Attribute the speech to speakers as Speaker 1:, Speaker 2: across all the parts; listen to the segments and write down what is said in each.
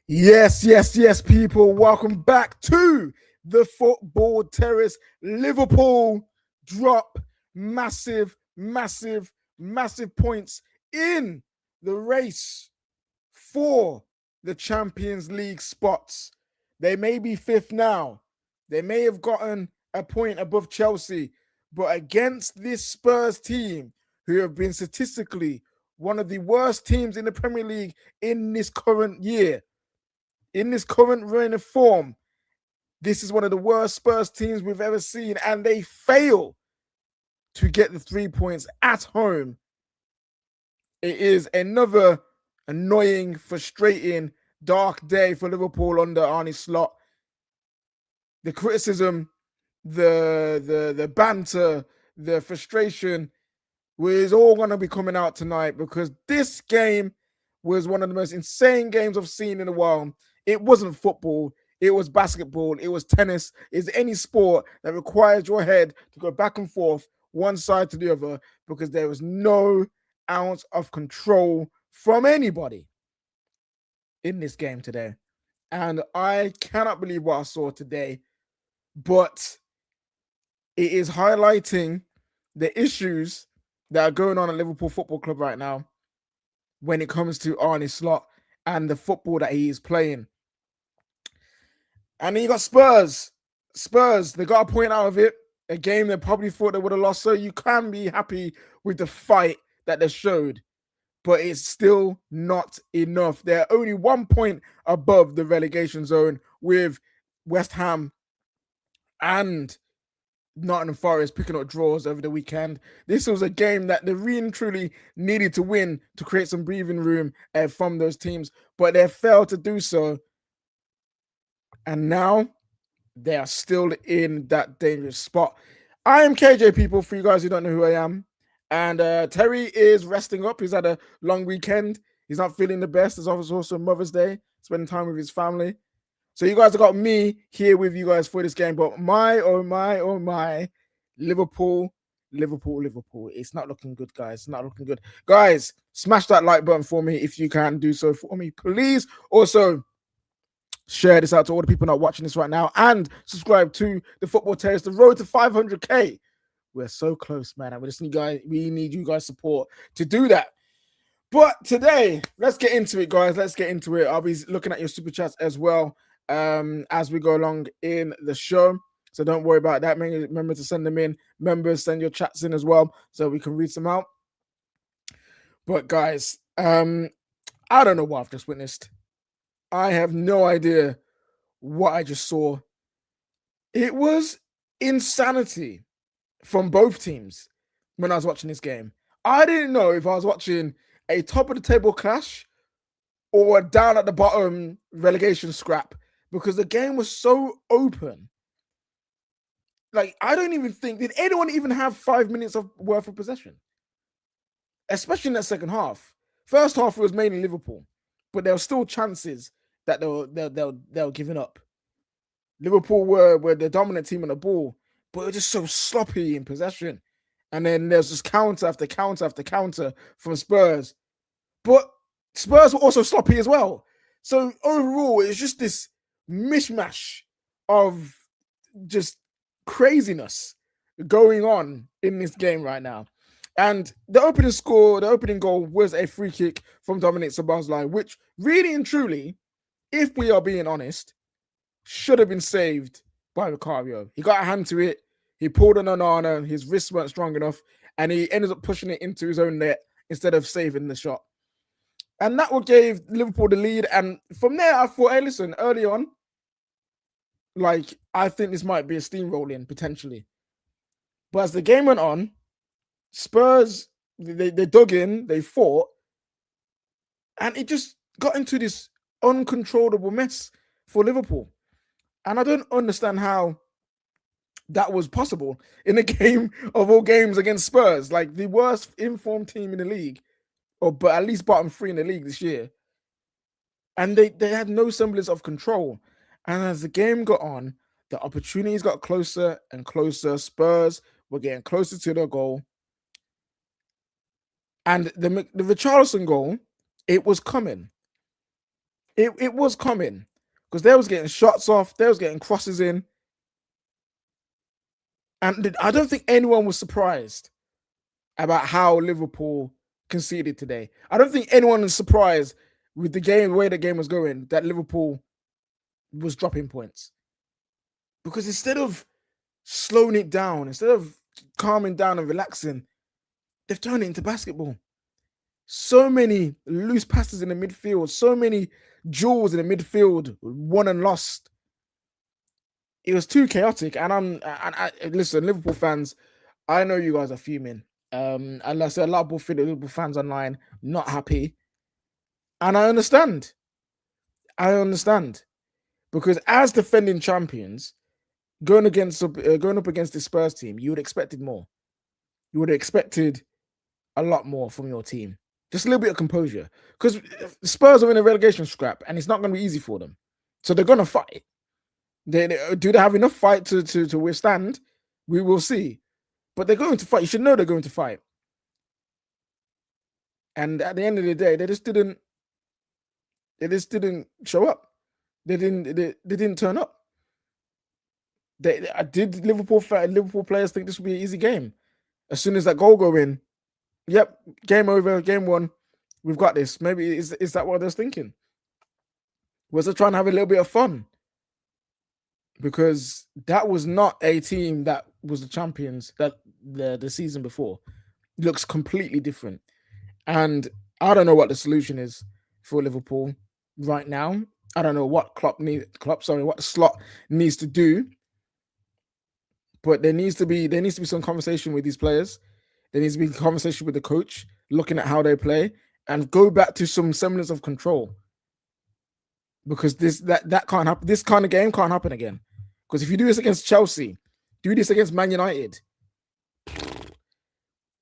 Speaker 1: Yes, people. Welcome back to the Football Terrace. Liverpool drop massive points in the race for the Champions League spots. They may be fifth now. They may have gotten a point above Chelsea, but against this Spurs team, who have been statistically one of the worst teams in the Premier League in this current year, in this current reign of form, this is one of the worst Spurs teams we've ever seen, and they fail to get the 3 points at home. It is another annoying, frustrating, dark day for Liverpool under Arne Slot. The criticism, the banter, the frustration was all going to be coming out tonight, because this game was one of the most insane games I've seen in a while. It wasn't football. It was basketball. It was tennis. It's any sport that requires your head to go back and forth, one side to the other, because there was no ounce of control from anybody in this game today. And I cannot believe what I saw today, but it is highlighting the issues that are going on at Liverpool Football Club right now when it comes to Arne Slot and the football that he is playing. And then you got Spurs. They got a point out of it. A game they probably thought they would have lost. So you can be happy with the fight that they showed. But it's still not enough. They're only 1 point above the relegation zone, with West Ham and Nottingham Forest picking up draws over the weekend. This was a game that they really and truly needed to win to create some breathing room from those teams. But they failed to do so. And now they are still in that dangerous spot. I am KJ, people, for you guys who don't know who I am. And Terry is resting up. He's had a long weekend. He's not feeling the best. It's also Mother's Day, spending time with his family. So you guys have got me here with you guys for this game. But oh my, Liverpool. It's not looking good, guys. It's not looking good. Guys, smash that like button for me if you can do so for me, please. Also, share this out to all the people not watching this right now, and subscribe to the Football Terrace. The road to 500k. We're so close, man. And we need you guys' support to do that. But today, let's get into it, guys. Let's get into it. I'll be looking at your super chats as well as we go along in the show. So don't worry about that. Remember to send them in. Members, send your chats in as well so we can read them out. But guys, I don't know what I've just witnessed. I have no idea what I just saw. It was insanity from both teams when I was watching this game. I didn't know if I was watching a top of the table clash or a down at the bottom relegation scrap, because the game was so open. Like, I don't even think, did anyone even have 5 minutes of worth of possession? Especially in that second half. First half, it was mainly Liverpool, but there were still chances that they were giving up. Liverpool were the dominant team on the ball, but it was just so sloppy in possession. And then there's just counter after counter after counter from Spurs. But Spurs were also sloppy as well. So overall, it's just this mishmash of just craziness going on in this game right now. And the opening goal was a free kick from Dominic Szoboszlai, which really and truly, if we are being honest, should have been saved by Vicario. He got a hand to it. He pulled on Onana. His wrists weren't strong enough. And he ended up pushing it into his own net instead of saving the shot. And that what gave Liverpool the lead. And from there, I thought, hey, listen, early on, like, I think this might be a steamrolling, potentially. But as the game went on, Spurs, they dug in, they fought, and it just got into this uncontrollable mess for Liverpool. And I don't understand how that was possible in a game of all games against Spurs, like the worst informed team in the league, but at least bottom three in the league this year. And they had no semblance of control. And as the game got on, The opportunities got closer and closer. Spurs were getting closer to their goal. And the Richarlison goal, it was coming. It was coming because they was getting shots off, they was getting crosses in, and I don't think anyone was surprised about how Liverpool conceded today. I don't think anyone was surprised with the game, the way the game was going, that Liverpool was dropping points, because instead of slowing it down, instead of calming down and relaxing, they've turned it into basketball. So many loose passes in the midfield, so many duels in the midfield, won and lost. It was too chaotic. And listen, Liverpool fans, I know you guys are fuming. And I said, a lot of Liverpool fans online not happy, and I understand. Because as defending champions, going up against the Spurs team, you would have expected more. You would have expected a lot more from your team. Just a little bit of composure, because Spurs are in a relegation scrap, and it's not going to be easy for them. So they're going to fight. Do they have enough fight to withstand? We will see. But they're going to fight. You should know they're going to fight. And at the end of the day, they just didn't show up. They didn't turn up. Did Liverpool players think this would be an easy game? As soon as that goal go in, yep, game over, game won. We've got this. Maybe is that what they're thinking? Was they trying to have a little bit of fun? Because that was not a team that was the champions that the season before. It looks completely different. And I don't know what the solution is for Liverpool right now. I don't know what what Slot needs to do. But there needs to be some conversation with these players. There needs to be a conversation with the coach, looking at how they play, and go back to some semblance of control. Because that can't happen. This kind of game can't happen again. Because if you do this against Chelsea, do this against Man United,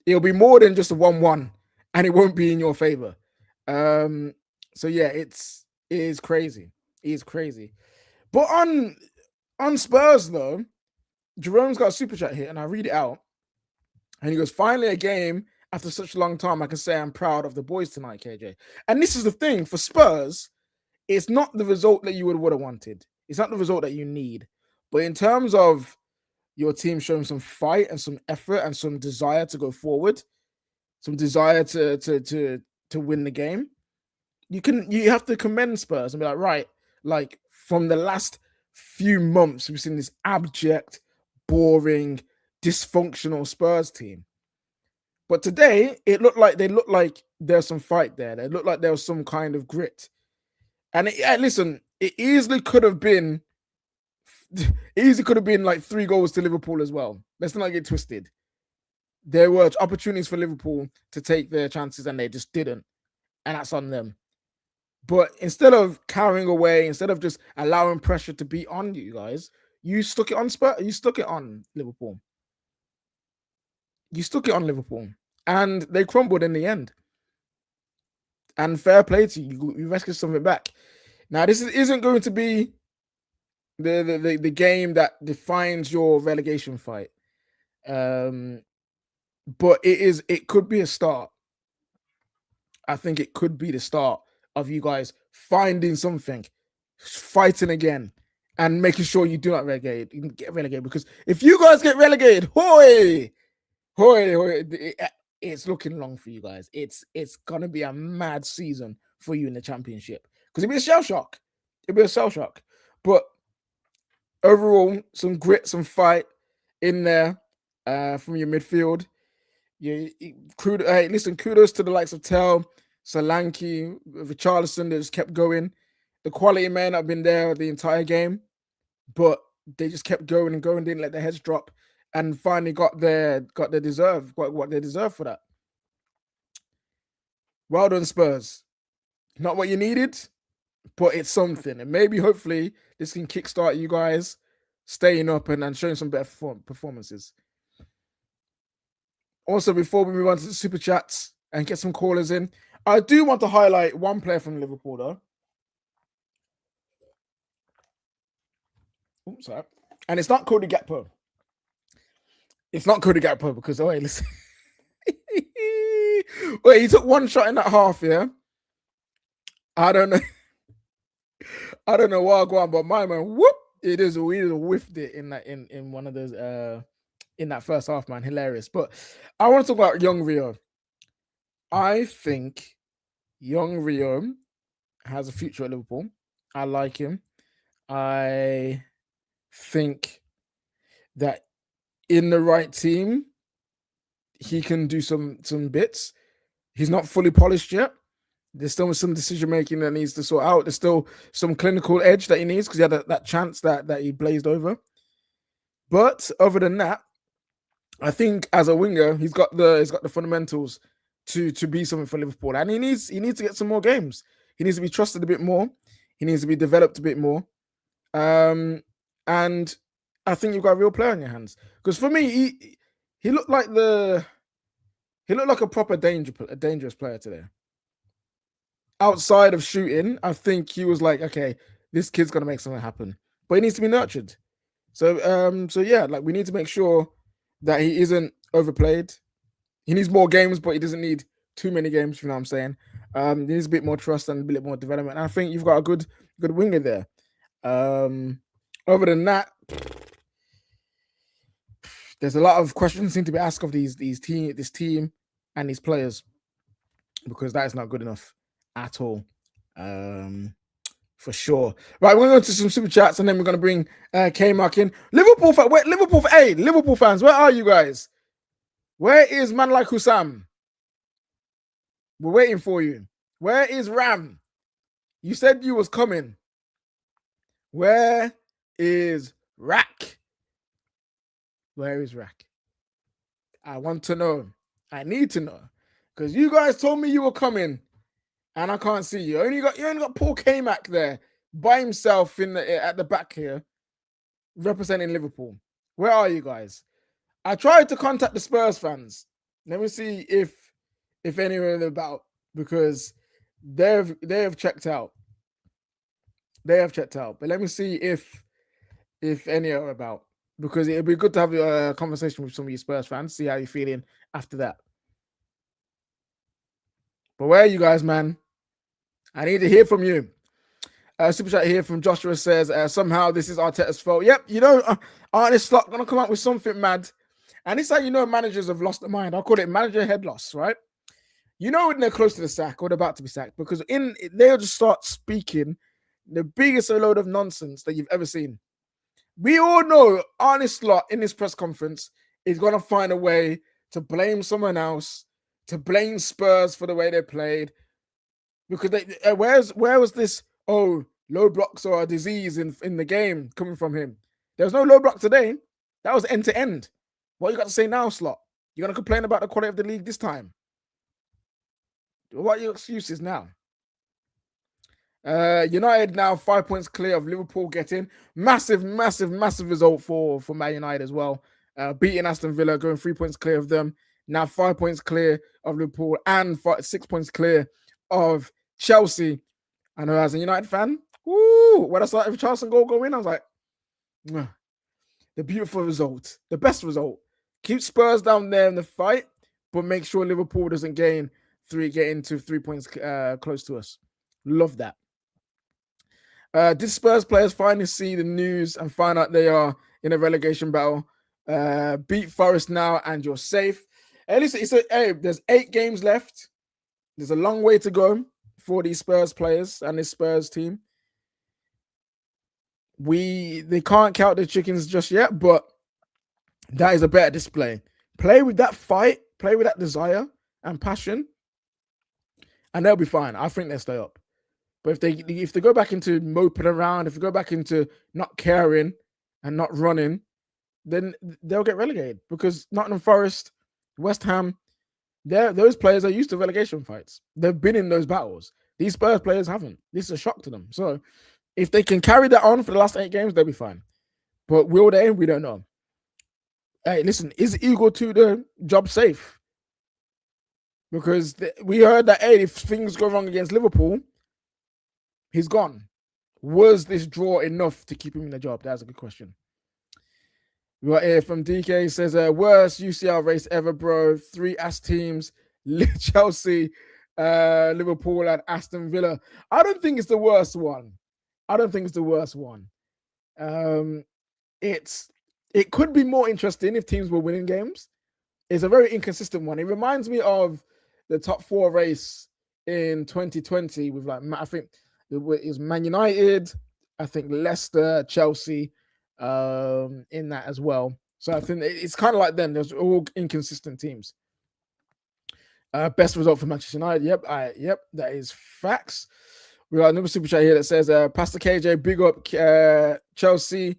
Speaker 1: it'll be more than just a 1-1, and it won't be in your favor. So yeah, it is crazy. It is crazy. But on Spurs though, Jerome's got a super chat here, and I read it out. And he goes, finally a game after such a long time. I can say I'm proud of the boys tonight, KJ. And this is the thing for Spurs. It's not the result that you would have wanted. It's not the result that you need. But in terms of your team showing some fight and some effort and some desire to go forward, some desire to win the game, you have to commend Spurs and be like, right, like from the last few months, we've seen this abject, boring, dysfunctional Spurs team. But today, they looked like there's some fight there. They looked like there was some kind of grit. And listen, it easily could have been like 3 goals to Liverpool as well. Let's not get twisted. There were opportunities for Liverpool to take their chances, and they just didn't. And that's on them. But instead of carrying away, instead of just allowing pressure to be on you guys, you stuck it on Spurs. You stuck it on Liverpool. And they crumbled in the end. And fair play to you. You rescued something back. Now, this isn't going to be the game that defines your relegation fight. But it could be a start. I think it could be the start of you guys finding something, fighting again, and making sure you do not get relegated. Because if you guys get relegated, it's looking long for you guys. It's gonna be a mad season for you in the championship, because it'll be a shell shock. But overall, some grit, some fight in there from your midfield. Kudos to the likes of Tell, Solanke, Richarlison that just kept going. The quality men have been there the entire game, but they just kept going and going, didn't let their heads drop, and finally got what they deserve for that. Well done, Spurs. Not what you needed, but it's something. And maybe, hopefully, this can kickstart you guys staying up and showing some better performances. Also, before we move on to the super chats and get some callers in, I do want to highlight one player from Liverpool, though. Oops, sorry. And it's not Cody Gakpo. It's not Cody Gakpo because, wait, listen. Wait, he took one shot in that half, yeah? I don't know. I don't know what I'm going, but my man, whoop, we just whiffed it in that in one of those in that first half, man. Hilarious. But I want to talk about young Rio. I think young Rio has a future at Liverpool. I like him. I think that in the right team, he can do some bits. He's not fully polished yet. There's still some decision making that needs to sort out. There's still some clinical edge that he needs because he had that chance that he blazed over. But other than that, I think as a winger, he's got the fundamentals to be something for Liverpool, and he needs to get some more games. He needs to be trusted a bit more. He needs to be developed a bit more. And I think you've got a real player in your hands. Because for me, he looked like a proper dangerous player today. Outside of shooting, I think he was like, okay, this kid's gonna make something happen, but he needs to be nurtured. So yeah, like we need to make sure that he isn't overplayed. He needs more games, but he doesn't need too many games. You know what I'm saying? He needs a bit more trust and a bit more development. And I think you've got a good winger there. Other than that, there's a lot of questions seem to be asked of this team and these players because that is not good enough at all. For sure. Right, we're going to go to some super chats and then we're going to bring Kmack in. Liverpool fans, where are you guys? Where is man like Husam? We're waiting for you. Where is Ram? You said you was coming. Where is Rack? Where is Rack? I want to know. I need to know. Because you guys told me you were coming. And I can't see you. You only got Paul Kmack there by himself at the back here, representing Liverpool. Where are you guys? I tried to contact the Spurs fans. Let me see if anyone of them about because they have checked out. They have checked out. But let me see if any are about because it'd be good to have a conversation with some of you Spurs fans. See how you're feeling after that. But where are you guys, man? I need to hear from you. Super chat here from Joshua says, somehow this is Arteta's fault. Yep, you know, Arteta's going to come up with something mad. And it's how you know managers have lost their mind. I'll call it manager head loss, right? You know when they're close to the sack or they're about to be sacked because they'll just start speaking the biggest load of nonsense that you've ever seen. We all know Arne Slot in this press conference is going to find a way to blame someone else, to blame Spurs for the way they played. Because where was this low blocks or a disease in the game coming from him? There was no low block today. That was end to end. What you got to say now, Slot? You're gonna complain about the quality of the league this time? What are your excuses now? United now 5 points clear of Liverpool getting massive result for Man United as well. Beating Aston Villa, going 3 points clear of them. Now 5 points clear of Liverpool and 6 points clear of Chelsea. I know as a United fan, when I saw the Richarlison goal go in, I was like, the beautiful result, the best result. Keep Spurs down there in the fight, but make sure Liverpool doesn't get into 3 points close to us. Love that. Did Spurs players finally see the news and find out they are in a relegation battle? Beat Forest now and you're safe. Hey, listen, there's 8 games left. There's a long way to go for these Spurs players and this Spurs team. They can't count the chickens just yet, but that is a better display. Play with that fight, play with that desire and passion, and they'll be fine. I think they'll stay up. But if they go back into moping around, if they go back into not caring and not running, then they'll get relegated because Nottingham Forest, West Ham, those players are used to relegation fights. They've been in those battles. These Spurs players haven't. This is a shock to them. So if they can carry that on for the last 8 games, they'll be fine. But will they? We don't know. Hey, listen, is Igor Tudor job safe? Because we heard that, hey, if things go wrong against Liverpool, he's gone. Was this draw enough to keep him in the job? That's a good question. We got here from DK says, worst UCL race ever, bro. 3 ass teams, Chelsea, Liverpool, and Aston Villa. I don't think it's the worst one. It could be more interesting if teams were winning games. It's a very inconsistent one. It reminds me of the top 4 race in 2020 with, like, I think it was Man United, I think Leicester, Chelsea, in that as well. So I think it's kind of like them. There's all inconsistent teams. Best result for Manchester United. Yep, that is facts. We got another super chat here that says, Pastor KJ, big up Chelsea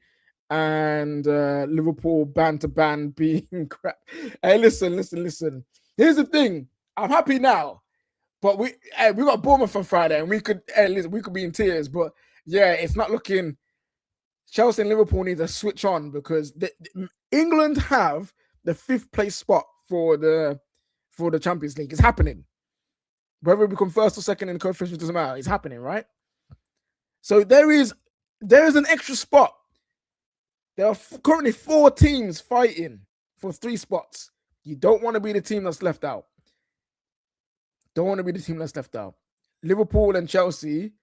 Speaker 1: and Liverpool ban to ban being crap. Hey, listen. Here's the thing. I'm happy now, but we got Bournemouth on Friday, and we could be in tears. But yeah, it's not looking. Chelsea and Liverpool need to switch on because England have the 5th place spot for the Champions League. It's happening. Whether we become 1st or 2nd in the coefficient doesn't matter. It's happening, right? So there is an extra spot. There are currently 4 teams fighting for 3 spots. You don't want to be the team that's left out. Liverpool and Chelsea,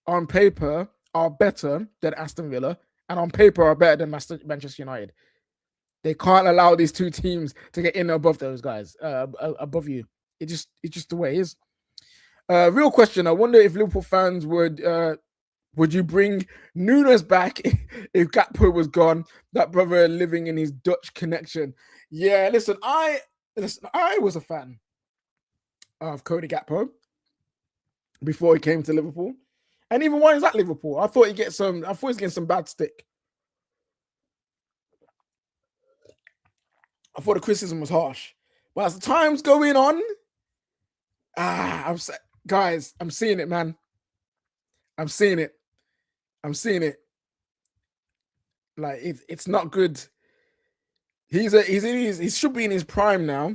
Speaker 1: on paper, are better than Aston Villa, and on paper are better than Manchester United. They can't allow these 2 teams to get in above those guys, above you. It's just the way it is. Real question. I wonder if Liverpool fans would you bring Nunes back if Gakpo was gone? That brother living in his Dutch connection. Yeah, listen, I was a fan of Cody Gakpo before he came to Liverpool. And even while he's at Liverpool, I thought he's getting some bad stick. I thought the criticism was harsh. But as the time's going on, I'm seeing it, man. I'm seeing it. Like, it's not good. He should be in his prime now.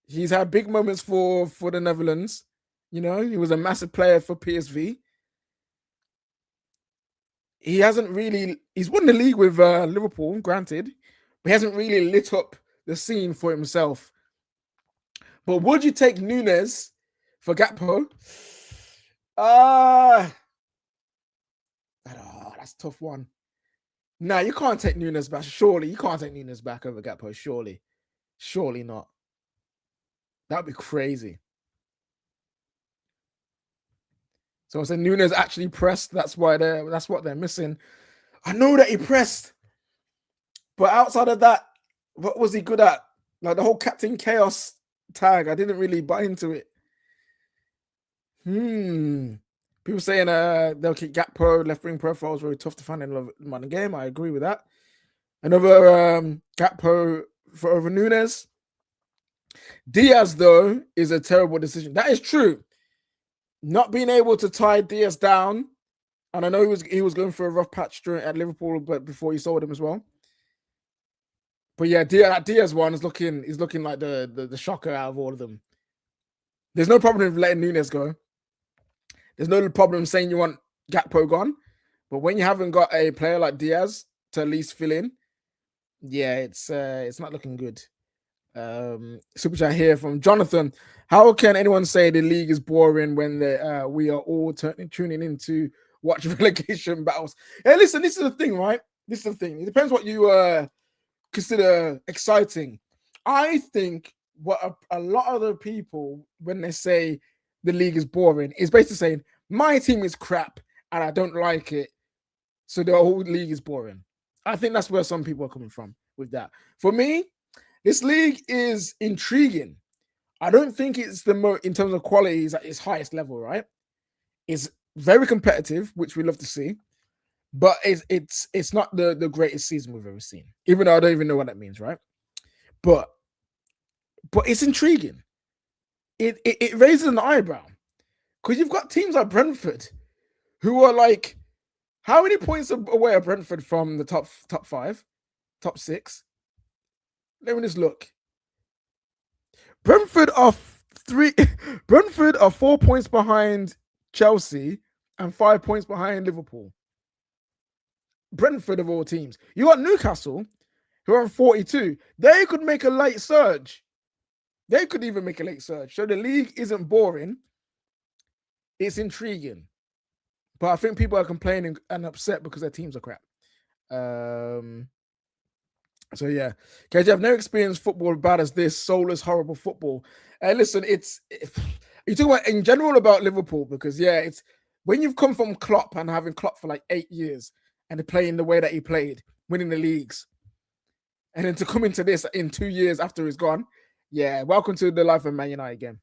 Speaker 1: He's had big moments for the Netherlands. You know, he was a massive player for PSV. He's won the league with Liverpool, granted, but he hasn't really lit up the scene for himself. But would you take Nunes for Gakpo? That's a tough one. Nah, you can't take Nunes back. Surely you can't take Nunes back over Gakpo. Surely not. That'd be crazy. So I said Nunes actually pressed. That's what they're missing. I know that he pressed, but outside of that, what was he good at? Like the whole Captain Chaos tag, I didn't really buy into it. People saying they'll kick Gakpo, left wing profile is very tough to find in the modern game. I agree with that. Another Gakpo for over Nunes. Diaz, though, is a terrible decision. That is true. Not being able to tie Diaz down, and I know he was going for a rough patch at Liverpool, but before he sold him as well. But yeah, that Diaz one is looking like the shocker out of all of them. There's no problem with letting Nunes go. There's no problem saying you want Gakpo gone. But when you haven't got a player like Diaz to at least fill in, yeah, it's not looking good. Super chat here from Jonathan. How can anyone say the league is boring when we are all tuning in to watch relegation battles? Hey, listen, this is the thing, right? This is the thing. It depends what you consider exciting. I think what a lot of the people, when they say the league is boring, is basically saying my team is crap and I don't like it, so the whole league is boring. I think that's where some people are coming from with that. For me, this league is intriguing. I don't think it's in terms of quality, is at its highest level, right? It's very competitive, which we love to see, but it's not the greatest season we've ever seen, even though I don't even know what that means, right? But it's intriguing. It raises an eyebrow because you've got teams like Brentford who are like, how many points away are Brentford from the top 5, top 6? Let me just look. Brentford are 4 points behind Chelsea and 5 points behind Liverpool. Brentford of all teams. You got Newcastle who are on 42. They could make a late surge. They could even make a late surge. So the league isn't boring. It's intriguing. But I think people are complaining and upset because their teams are crap. So yeah, KJ, I've never experienced football bad as this soulless, horrible football. And listen, you talk about in general about Liverpool because it's when you've come from Klopp and having Klopp for like 8 years and playing the way that he played, winning the leagues, and then to come into this in 2 years after he's gone, welcome to the life of Man United again.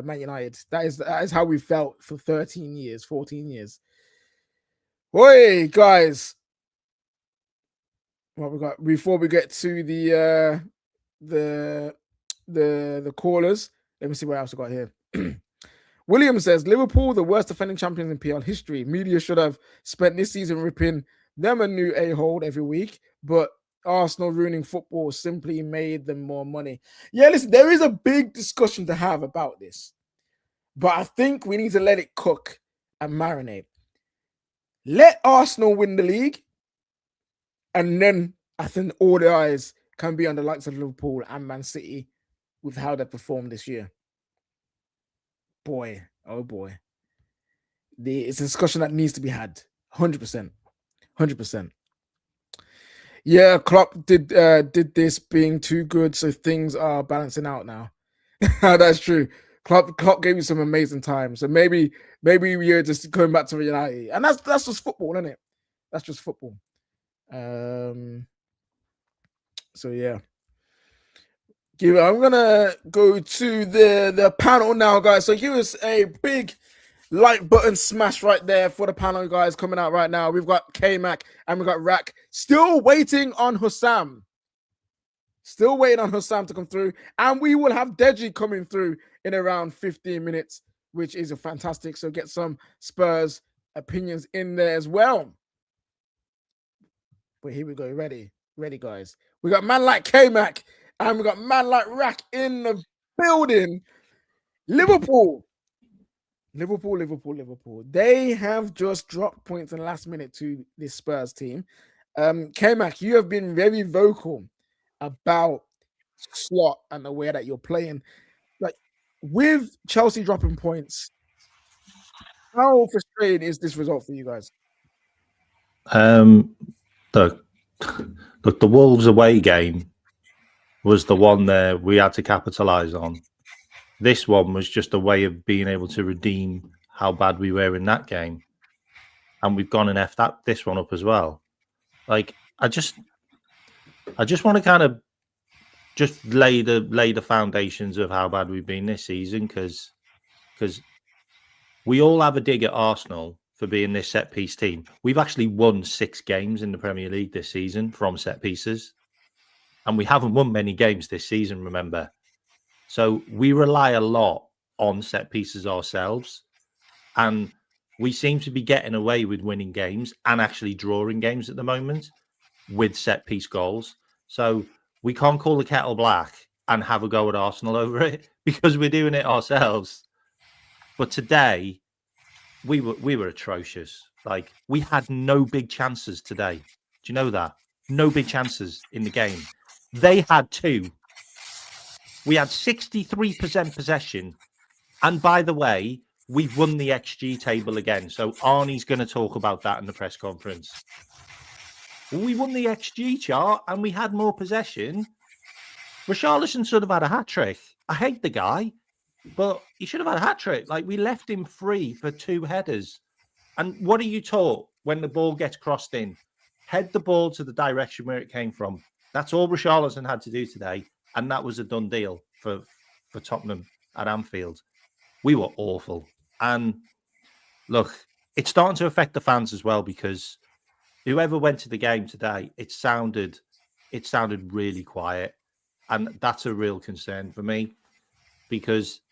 Speaker 1: Man United, that is how we felt for 13 years, 14 years. Oi, guys. What we got before we get to the callers? Let me see what else I got here. William says Liverpool, the worst defending champions in PL history. Media should have spent this season ripping them a new a-hole every week, but Arsenal ruining football simply made them more money. Yeah, listen, there is a big discussion to have about this, but I think we need to let it cook and marinate. Let Arsenal win the league, and then I think all the eyes can be on the likes of Liverpool and Man City with how they performed this year. Boy, oh boy. It's a discussion that needs to be had. 100%. 100%. Yeah, Klopp did this being too good, so things are balancing out now. That's true. Klopp gave you some amazing time. So maybe we're just going back to reality. And that's just football, isn't it? That's just football. So yeah. I'm gonna go to the panel now, guys. So here is a big like button smash right there for the panel, guys, coming out right now. We've got Kmack and we've got Rack. Still waiting on Husam. Still waiting on Husam to come through. And we will have Deji coming through in around 15 minutes, which is a fantastic. So get some Spurs opinions in there as well. But here we go. Ready, guys. We got man like Kmack and we got man like Rack in the building. Liverpool. They have just dropped points in the last minute to this Spurs team. Kmack, you have been very vocal about slot and the way that you're playing. Like with Chelsea dropping points, how frustrating is this result for you guys?
Speaker 2: The Wolves away game was the one there we had to capitalize on. This one was just a way of being able to redeem how bad we were in that game. And we've gone and effed this one up as well. Like, I just want to kind of just lay the foundations of how bad we've been this season, because we all have a dig at Arsenal for being this set-piece team. We've actually won 6 games in the Premier League this season from set pieces. And we haven't won many games this season, remember. So we rely a lot on set pieces ourselves. And we seem to be getting away with winning games and actually drawing games at the moment with set piece goals. So we can't call the kettle black and have a go at Arsenal over it because we're doing it ourselves. But today, we were atrocious. Like, we had no big chances today. Do you know that? No big chances in the game. They had 2. We had 63% possession. And by the way, we've won the XG table again. So Arnie's going to talk about that in the press conference. We won the XG chart and we had more possession. Richarlison should have had a hat-trick. I hate the guy, but he should have had a hat-trick. Like, we left him free for 2 headers. And what are you taught when the ball gets crossed in? Head the ball to the direction where it came from. That's all Richarlison had to do today. And that was a done deal for Tottenham at Anfield. We were awful. And look, it's starting to affect the fans as well, because whoever went to the game today, it sounded really quiet. And that's a real concern for me, because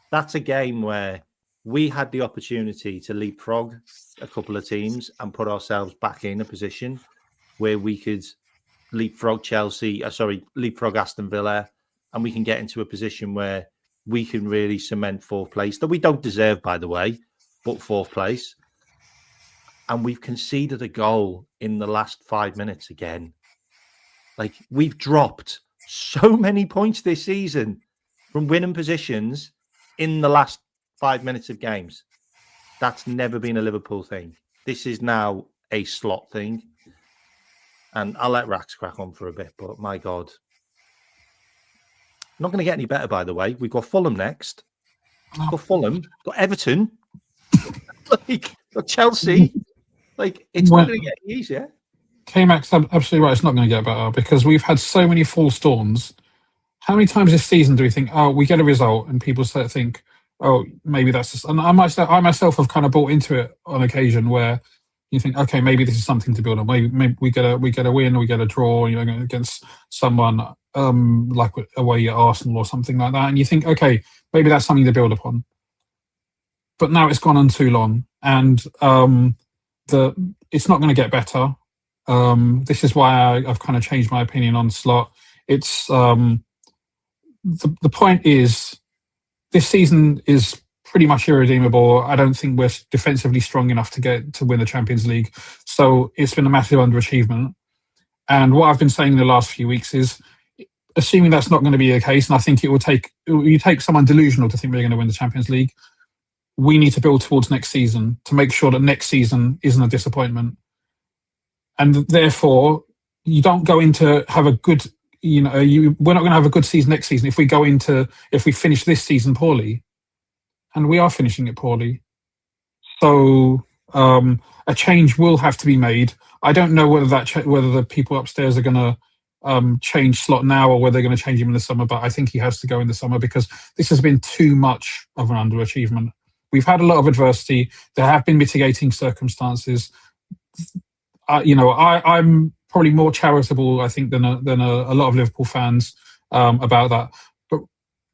Speaker 2: that's a game where we had the opportunity to leapfrog a couple of teams and put ourselves back in a position where we could leapfrog leapfrog Aston Villa, and we can get into a position where we can really cement 4th place, that we don't deserve, by the way, but 4th place. And we've conceded a goal in the last 5 minutes again. Like, we've dropped so many points this season from winning positions in the last 5 minutes of games. That's never been a Liverpool thing. This is now a slot thing. And I'll let Rax crack on for a bit, but my God. Not going to get any better, by the way. We've got Fulham next. Got Fulham. Got Everton. Got Chelsea. Like, it's not going to get any easier.
Speaker 3: Kmack's absolutely right. It's not going to get better because we've had so many false dawns. How many times this season do we think, oh, we get a result, and people think, oh, maybe that's just, and I myself have kind of bought into it on occasion where you think, okay, maybe this is something to build on. Maybe we get a win, or we get a draw, against someone like away at Arsenal or something like that, and you think, okay, maybe that's something to build upon. But now it's gone on too long, and it's not going to get better. This is why I've kind of changed my opinion on Slot. It's the point is, this season is pretty much irredeemable. I don't think we're defensively strong enough to win the Champions League. So it's been a massive underachievement. And what I've been saying in the last few weeks is, assuming that's not going to be the case, and I think you take someone delusional to think we're going to win the Champions League, we need to build towards next season to make sure that next season isn't a disappointment. And therefore, you don't go into have a good, we're not going to have a good season next season if we finish this season poorly. And we are finishing it poorly. So a change will have to be made. I don't know whether the people upstairs are going to change Slot now or whether they're going to change him in the summer, but I think he has to go in the summer because this has been too much of an underachievement. We've had a lot of adversity. There have been mitigating circumstances. I'm probably more charitable, I think, than a lot of Liverpool fans about that. But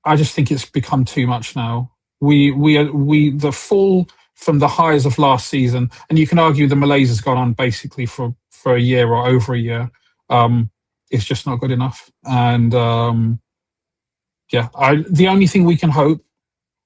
Speaker 3: I just think it's become too much now. The fall from the highs of last season, and you can argue the malaise has gone on basically for a year or over a year. It's just not good enough. And the only thing we can hope,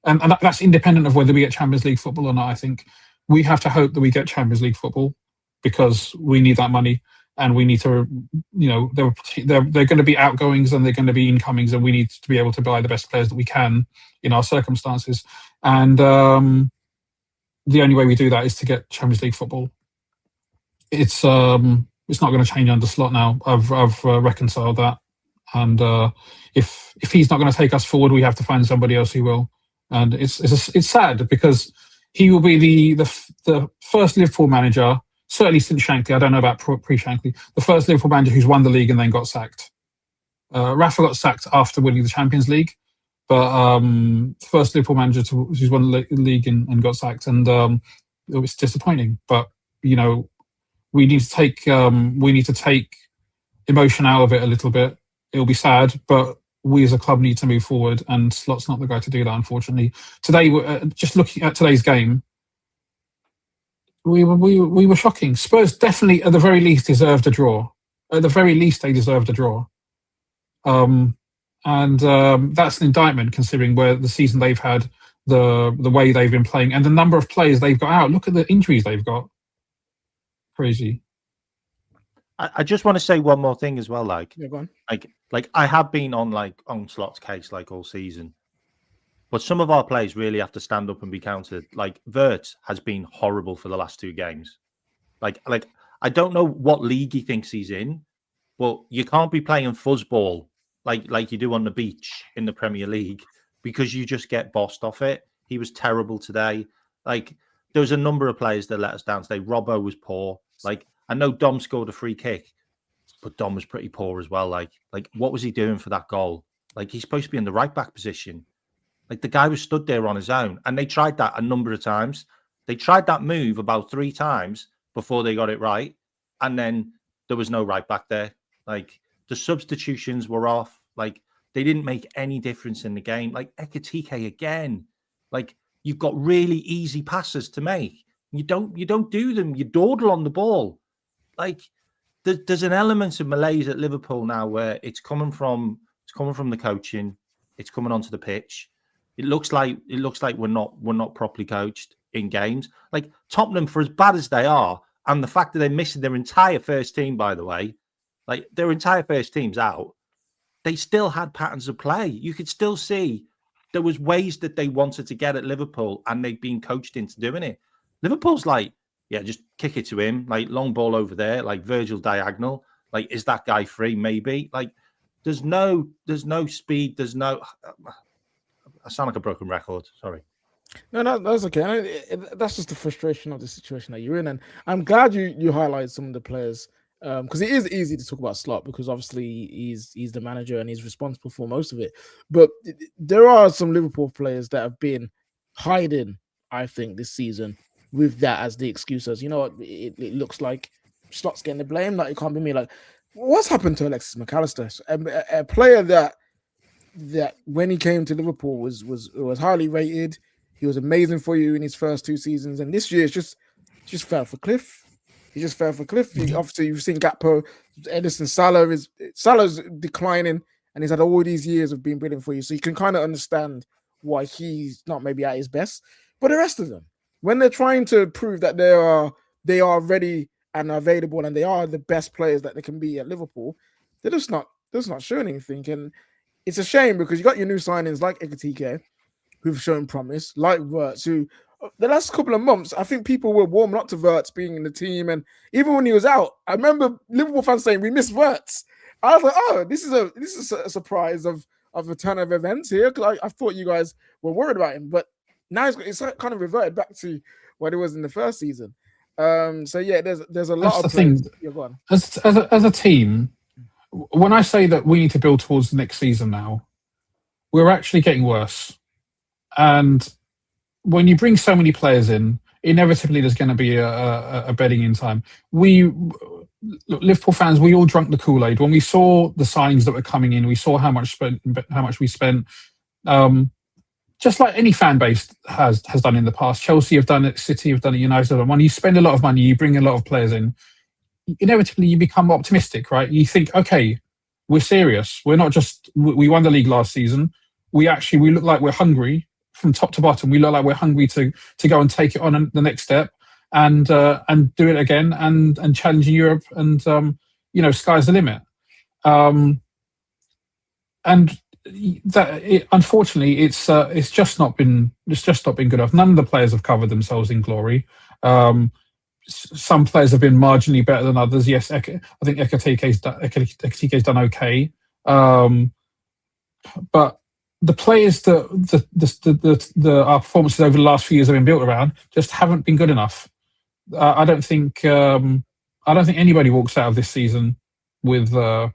Speaker 3: and that's independent of whether we get Champions League football or not, I think we have to hope that we get Champions League football because we need that money, and we need to, they're going to be outgoings and they're going to be incomings, and we need to be able to buy the best players that we can in our circumstances. And the only way we do that is to get Champions League football. It's not going to change under Slot now. I've reconciled that, and if he's not going to take us forward, we have to find somebody else who will. And it's sad because he will be the first Liverpool manager, certainly since Shankly. I don't know about pre-Shankly. The first Liverpool manager who's won the league and then got sacked. Rafa got sacked after winning the Champions League, but first Liverpool manager who's won the league and got sacked, and it was disappointing. But we need to take emotion out of it a little bit. It'll be sad, but we as a club need to move forward, and Slot's not the guy to do that, unfortunately. Today, just looking at today's game, we were shocking. Spurs definitely, at the very least, deserved a draw. At the very least, they deserved a draw. And that's an indictment, considering where the season they've had, the way they've been playing, and the number of players they've got out. Look at the injuries they've got. Crazy.
Speaker 2: I just want to say one more thing as well.
Speaker 1: Yeah, go on.
Speaker 2: Like I have been on Slot's case all season, but some of our players really have to stand up and be counted. Like Vert has been horrible for the last 2 games. Like I don't know what league he thinks he's in, but you can't be playing fuzzball like you do on the beach in the Premier League because you just get bossed off it. He was terrible today. Like there was a number of players that let us down today. Robbo was poor. Like I know Dom scored a free kick, but Dom was pretty poor as well. Like what was he doing for that goal? Like he's supposed to be in the right back position. Like the guy was stood there on his own, and they tried that a number of times. They tried that move about 3 times before they got it right, and then there was no right back there. Like the substitutions were off. Like they didn't make any difference in the game. Like Ekitike again. Like you've got really easy passes to make. You don't do them. You dawdle on the ball. Like there's an element of malaise at Liverpool now where it's coming from the coaching. It's coming onto the pitch. It looks like we're not properly coached in games. Like Tottenham, for as bad as they are, and the fact that they're missing their entire first team, by the way, like their entire first team's out, they still had patterns of play. You could still see there was ways that they wanted to get at Liverpool, and they'd been coached into doing it. Liverpool's like, yeah, just kick it to him, like long ball over there, like Virgil diagonal. Like, is that guy free? Maybe. Like, there's no speed. There's no. I sound like a broken record. Sorry.
Speaker 1: No, that's okay. That's just the frustration of the situation that you're in, and I'm glad you highlighted some of the players, because it is easy to talk about Slot because obviously he's the manager and he's responsible for most of it. But there are some Liverpool players that have been hiding, I think, this season with that as the excuse. As you know, it looks like Slot's getting the blame. Like, it can't be me. Like, what's happened to Alexis McAllister? A player that when he came to Liverpool was highly rated. He was amazing for you in his first 2 seasons, and this year it's just fell off a cliff. He just fell off a cliff. Obviously, you've seen Gakpo, Edison, Salah's declining, and he's had all these years of being brilliant for you. So you can kind of understand why he's not maybe at his best. But the rest of them, when they're trying to prove that they are ready and available, and they are the best players that they can be at Liverpool, they're just not showing anything. And it's a shame because you got your new signings like Ekatike, who've shown promise, like Wirtz, who the last couple of months, I think people were warming up to Wirtz being in the team. And even when he was out, I remember Liverpool fans saying, we miss Wirtz. I was like, oh, this is a surprise of a turn of events here. Because I thought you guys were worried about him. But now it's kind of reverted back to what it was in the first season. So yeah, there's a lot of things. Yeah, go on.
Speaker 3: As a team, when I say that we need to build towards the next season now, we're actually getting worse. And when you bring so many players in, inevitably there's going to be a bedding in time. Liverpool fans, we all drank the Kool-Aid when we saw the signings that were coming in. We saw how much we spent. Just like any fan base has done in the past. Chelsea have done it, City have done it, United have done it. When you spend a lot of money, you bring a lot of players in, inevitably you become optimistic, right? You think, okay, we're serious. We're not just, we won the league last season. We look like we're hungry from top to bottom. We look like we're hungry to go and take it on the next step and do it again and challenge in Europe, and sky's the limit. And that unfortunately it's just not been good enough. None of the players have covered themselves in glory. Some players have been marginally better than others. Yes, I think Ekatike's done okay, but the players that our performances over the last few years have been built around just haven't been good enough. I don't think anybody walks out of this season with a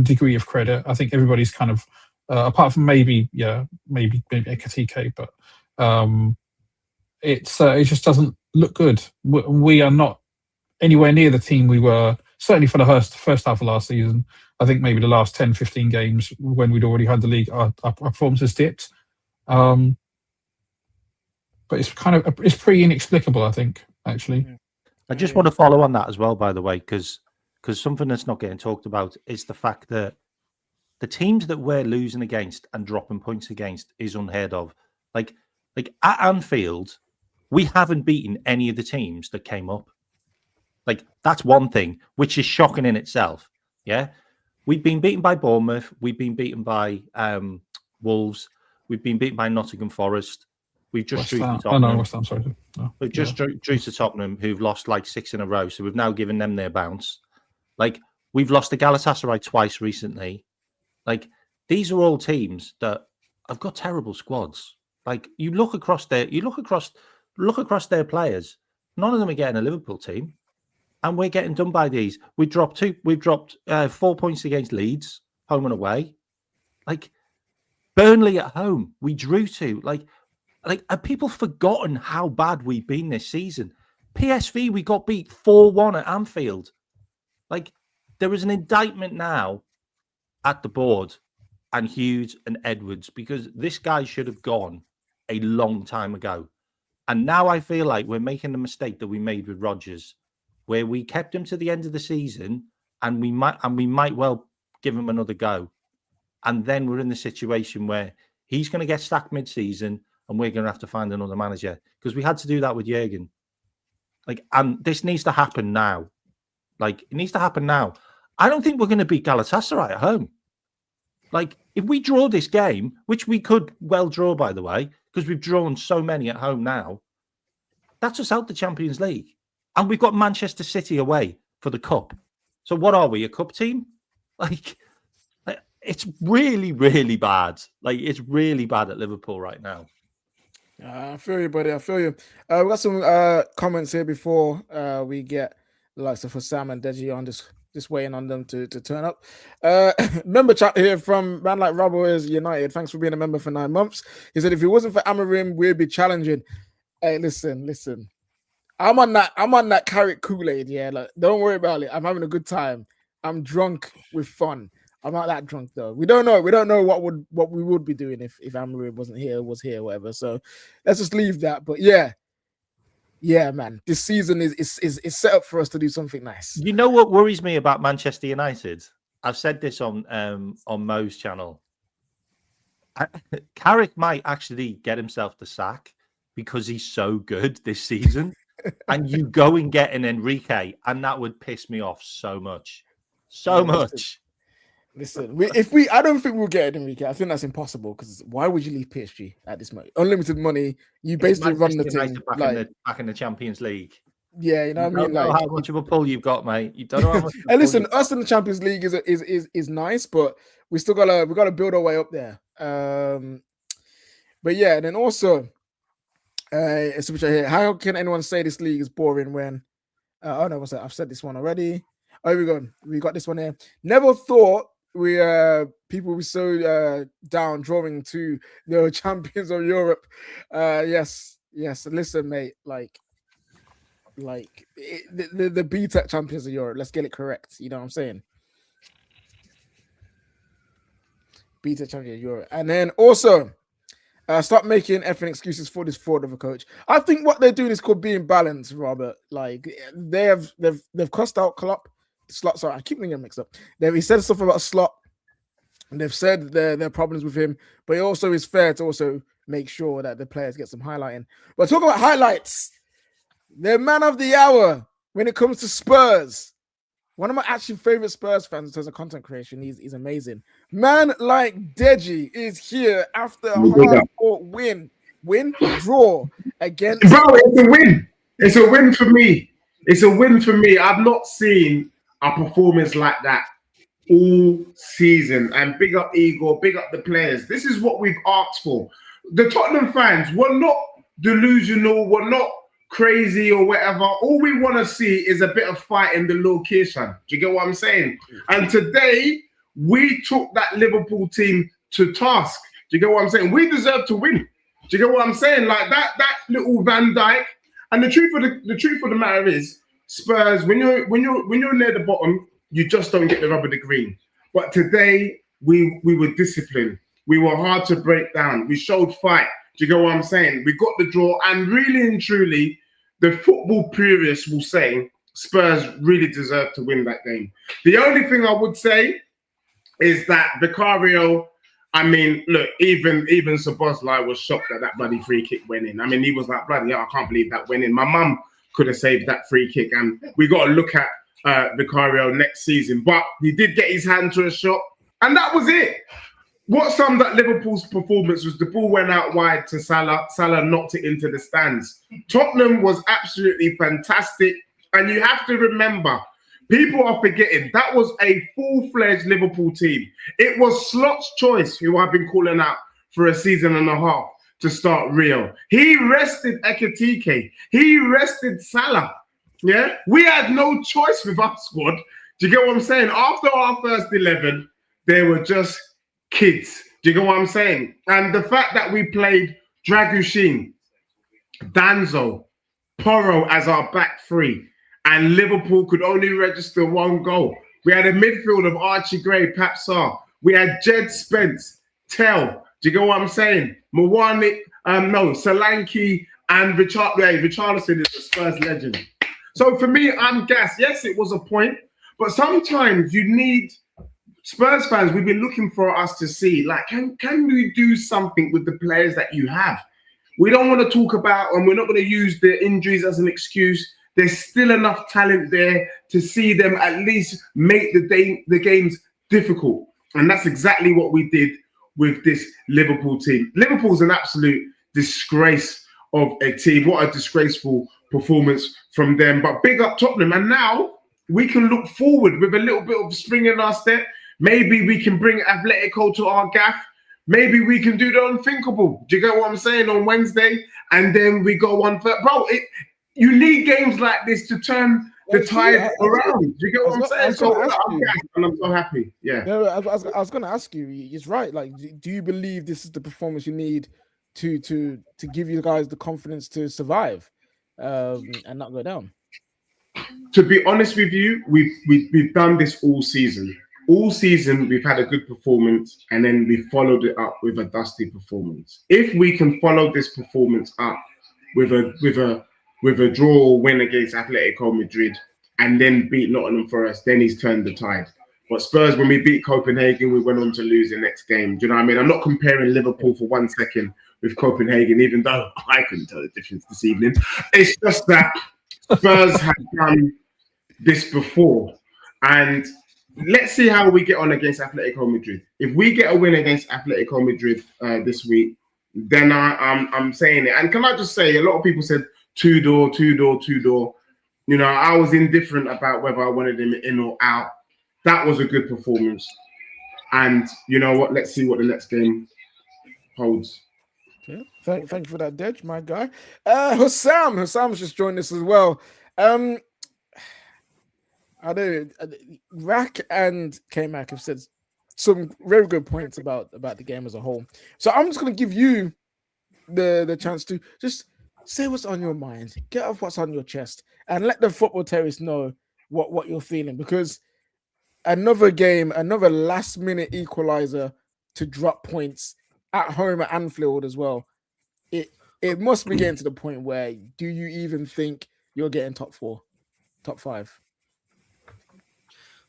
Speaker 3: degree of credit. I think everybody's kind of apart from maybe Ekatike, but it just doesn't look good. We are not anywhere near the team we were, certainly for the first half of last season. I think maybe the last 10, 15 games when we'd already had the league, our performances dipped. But it's pretty inexplicable, I think, actually.
Speaker 2: I just want to follow on that as well, by the way, because something that's not getting talked about is the fact that the teams that we're losing against and dropping points against is unheard of. Like at Anfield, we haven't beaten any of the teams that came up. Like, that's one thing, which is shocking in itself. Yeah. We've been beaten by Bournemouth. We've been beaten by Wolves. We've been beaten by Nottingham Forest. We've just drew to Tottenham.
Speaker 3: Oh, no, West Ham, sorry. No.
Speaker 2: We've just drew to Tottenham, who've lost like 6 in a row. So we've now given them their bounce. Like, we've lost to Galatasaray twice recently. Like, these are all teams that have got terrible squads. Like, you look across their players. None of them are getting a Liverpool team. And we're getting done by these. We've dropped 4 points against Leeds, home and away. Like, Burnley at home, we drew to. Like, have people forgotten how bad we've been this season? PSV, we got beat 4-1 at Anfield. Like, there is an indictment now at the board and Hughes and Edwards, because this guy should have gone a long time ago. And now I feel like we're making the mistake that we made with Rodgers, where we kept him to the end of the season, and we might well give him another go. And then we're in the situation where he's going to get sacked mid-season, and we're going to have to find another manager, because we had to do that with Jurgen. Like, and this needs to happen now. Like, it needs to happen now. I don't think we're going to beat Galatasaray at home. Like, if we draw this game, which we could well draw, by the way, because we've drawn so many at home now, that's us out the Champions League. And we've got Manchester City away for the Cup. So what are we, a Cup team? Like it's really, really bad. Like, it's really bad at Liverpool right now.
Speaker 1: I feel you, buddy. I feel you. We got some comments here before we get the likes of Husam and Deji on, just waiting on them to turn up. Member chat here from man like Robbo is United. Thanks for being a member for 9 months. He said, if it wasn't for Amorim, we'd be challenging. Hey, listen. I'm on that carrot Kool-Aid. Yeah, like, don't worry about it. I'm having a good time. I'm drunk with fun. I'm not that drunk though. We don't know what we would be doing if Amorim was here, whatever. So let's just leave that. But yeah, man, this season is set up for us to do something nice.
Speaker 2: You know what worries me about Manchester United? I've said this on Mo's channel. Carrick might actually get himself the sack because he's so good this season. And you go and get an Enrique, and that would piss me off so much.
Speaker 1: Listen, I don't think we'll get Enrique. I think that's impossible because why would you leave PSG at this moment? Unlimited money, you basically run the team
Speaker 2: back in the Champions League.
Speaker 1: Yeah, you know what I mean.
Speaker 2: Like,
Speaker 1: like,
Speaker 2: how much of a pull you've got, mate. You don't know how much.
Speaker 1: And listen, us in the Champions League is nice, but we gotta build our way up there. But yeah, and then also, how can anyone say this league is boring when? Oh no, what's that? I've said this one already. Oh, here we go. We got this one here. Never thought people were so down drawing to the champions of Europe. Yes. Listen, mate. Like the beta champions of Europe. Let's get it correct. You know what I'm saying? Beta champion of Europe, and then also stop making effing excuses for this fraud of a coach. I think what they're doing is called being balanced, Robert. Like they've cussed out Klopp. Slot, sorry, I keep getting mixed up. He said stuff about Slot, and they've said there are problems with him, but it also is fair to also make sure that the players get some highlighting. But talk about highlights. The man of the hour when it comes to Spurs. One of my actual favorite Spurs fans in terms of content creation. He's amazing. Man like Deji is here after a hard-fought draw against.
Speaker 4: Bro, it's a win. It's a win for me. It's a win for me. I've not seen a performance like that all season. And big up Igor, big up the players. This is what we've asked for. The Tottenham fans, we're not delusional, we're not crazy or whatever. All we want to see is a bit of fight in the location. Do you get what I'm saying? And today, we took that Liverpool team to task. Do you get what I'm saying? We deserve to win. Do you get what I'm saying? Like that little Van Dijk. And the truth of the matter is, Spurs, when you're near the bottom, you just don't get the rub of the green. But today we were disciplined. We were hard to break down. We showed fight. Do you get what I'm saying? We got the draw, and really and truly, the football purists will say Spurs really deserve to win that game. The only thing I would say is that Vicario. I mean, look, even Szoboszlai was shocked that bloody free kick went in. I mean, he was like, bloody hell, I can't believe that went in. My mum could have saved that free kick, and we got to look at Vicario next season. But he did get his hand to a shot, and that was it. What summed up Liverpool's performance was the ball went out wide to Salah. Salah knocked it into the stands. Tottenham was absolutely fantastic, and you have to remember, people are forgetting that was a full-fledged Liverpool team. It was Slot's choice, who I've been calling out for a season and a half, to start Rio. He rested Ekitike. He rested Salah. Yeah, we had no choice with our squad. Do you get what I'm saying? After our first 11, they were just kids. Do you get what I'm saying? And the fact that we played Dragushin, Danzo, Porro as our back three, and Liverpool could only register one goal. We had a midfield of Archie Gray, Papsar. We had Jed Spence, Tell. Do you get what I'm saying? Mwani, Solanke, and Richarlison is a Spurs legend. So for me, I'm gassed. Yes, it was a point, but sometimes you need Spurs fans. We've been looking for us to see, like, can we do something with the players that you have? We don't want to talk about, and we're not going to use the injuries as an excuse. there's still enough talent there to see them at least make the games difficult. And that's exactly what we did with this Liverpool team. Liverpool's an absolute disgrace of a team. What a disgraceful performance from them. But big up Tottenham. And now we can look forward with a little bit of spring in our step. Maybe we can bring Atletico to our gaff. Maybe we can do the unthinkable. Do you get what I'm saying? On Wednesday, and then we go on for bro. You need games like this to turn the tide around. Do you get what I'm saying? So I'm so happy. Yeah.
Speaker 1: No, I was going to ask you. It's right. Like, do you believe this is the performance you need to give you guys the confidence to survive and not go down?
Speaker 4: To be honest with you, we've done this all season. All season, we've had a good performance, and then we followed it up with a dusty performance. If we can follow this performance up with a draw or win against Atletico Madrid, and then beat Nottingham Forest, then he's turned the tide. But Spurs, when we beat Copenhagen, we went on to lose the next game. Do you know what I mean? I'm not comparing Liverpool for 1 second with Copenhagen, even though I couldn't tell the difference this evening. It's just that Spurs have done this before, and let's see how we get on against Atletico Madrid. If we get a win against Atletico Madrid this week, then I'm saying it. And can I just say, a lot of people said Tudor. You know, I was indifferent about whether I wanted him in or out. That was a good performance. And you know what? Let's see what the next game holds.
Speaker 1: Okay. Thank you for that, Dej, my guy. Husam's just joined us as well. I know Rack and Kmack have said some very good points about the game as a whole. So I'm just going to give you the chance to just say what's on your mind, get off what's on your chest, and let the Football Terrace know what you're feeling. Because another game, another last-minute equalizer to drop points at home at Anfield as well. It must be getting to the point where, do you even think you're getting top 4, top 5?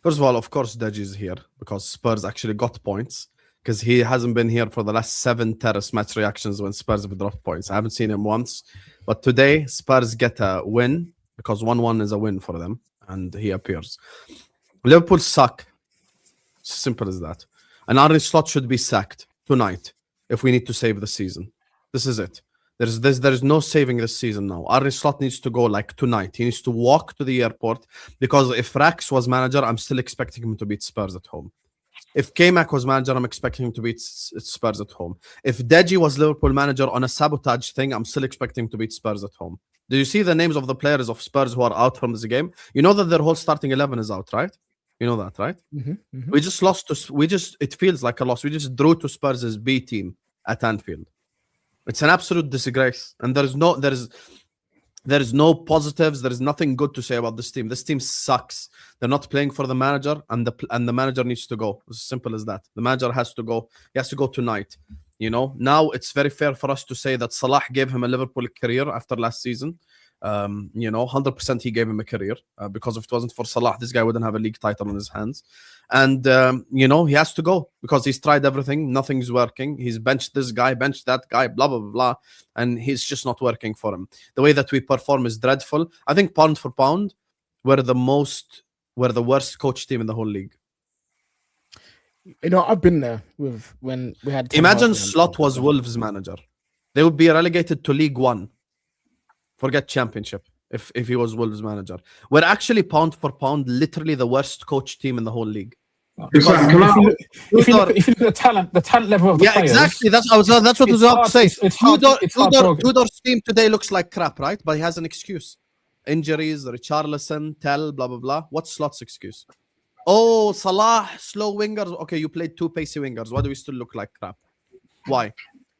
Speaker 5: First of all, of course, Deji is here because Spurs actually got points, because he hasn't been here for the last 7 Terrace match reactions when Spurs have dropped points. I haven't seen him once. But today, Spurs get a win because 1-1 is a win for them, and he appears. Liverpool suck. Simple as that. And Arne Slot should be sacked tonight if we need to save the season. This is it. There's no saving this season now. Arne Slot needs to go like tonight. He needs to walk to the airport, because if Rax was manager, I'm still expecting him to beat Spurs at home. If Kmack was manager, I'm expecting him to beat Spurs at home. If Deji was Liverpool manager on a sabotage thing, I'm still expecting him to beat Spurs at home. Do you see the names of the players of Spurs who are out from this game? You know that their whole starting 11 is out, right? You know that, right? We just lost to. It feels like a loss. We just drew to Spurs' B team at Anfield. It's an absolute disgrace, and there is no positives. There is nothing good to say about this team. This team sucks. They're not playing for the manager, and the manager needs to go. It's as simple as that. The manager has to go. He has to go tonight. You know, now it's very fair for us to say that Salah gave him a Liverpool career after last season. You know, 100% he gave him a career, because if it wasn't for Salah, this guy wouldn't have a league title in his hands. And, you know, he has to go because he's tried everything. Nothing's working. He's benched this guy, benched that guy, blah, blah, blah, blah. And he's just not working for him. The way that we perform is dreadful. I think pound for pound, we're the worst coach team in the whole league.
Speaker 1: You know, I've been there with when we had.
Speaker 5: Imagine Slot was Wolves manager. They would be relegated to League One. Forget Championship if he was Wolves manager. We're actually pound for pound literally the worst coach team in the whole league.
Speaker 3: If you look at the talent level of the players,
Speaker 5: exactly. That's what I was about to say. Tudor's team today looks like crap, right? But he has an excuse: injuries, Richarlison, Tell, blah blah blah. What's Slot's excuse? Oh, Salah, slow wingers. Okay, you played 2 pacey wingers. Why do we still look like crap? Why?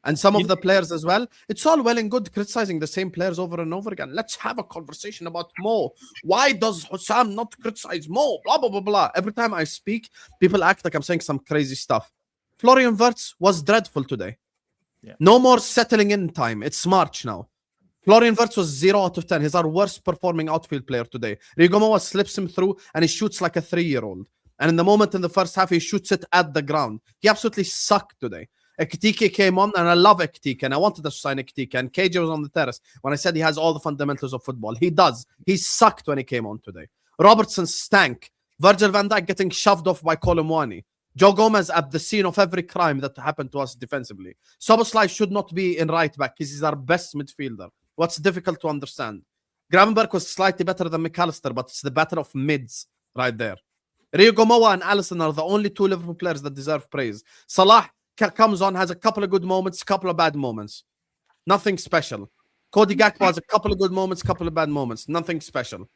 Speaker 5: And some of the players as well. It's all well and good criticizing the same players over and over again. Let's have a conversation about Mo. Why does Husam not criticize Mo? Blah, blah, blah, blah. Every time I speak, people act like I'm saying some crazy stuff. Florian Wirtz was dreadful today. Yeah. No more settling in time. It's March now. Florian Wirtz was 0 out of 10. He's our worst performing outfield player today. Rio Ngumoha slips him through and he shoots like a 3-year-old. And in the moment in the first half, he shoots it at the ground. He absolutely sucked today. Ekitike came on, and I love Ekitike, and I wanted to sign Ekitike, and KJ was on the terrace when I said he has all the fundamentals of football. He does. He sucked when he came on today. Robertson stank. Virgil van Dijk getting shoved off by Kolomwani. Joe Gomez at the scene of every crime that happened to us defensively. Szoboszlai should not be in right back because he's our best midfielder. What's difficult to understand? Gravenberch was slightly better than McAllister, but it's the better of mids right there. Rio Ngumoha and Alisson are the only two Liverpool players that deserve praise. Salah comes on, has a couple of good moments, couple of bad moments. Nothing special. Cody Gakpo has a couple of good moments, couple of bad moments. Nothing special.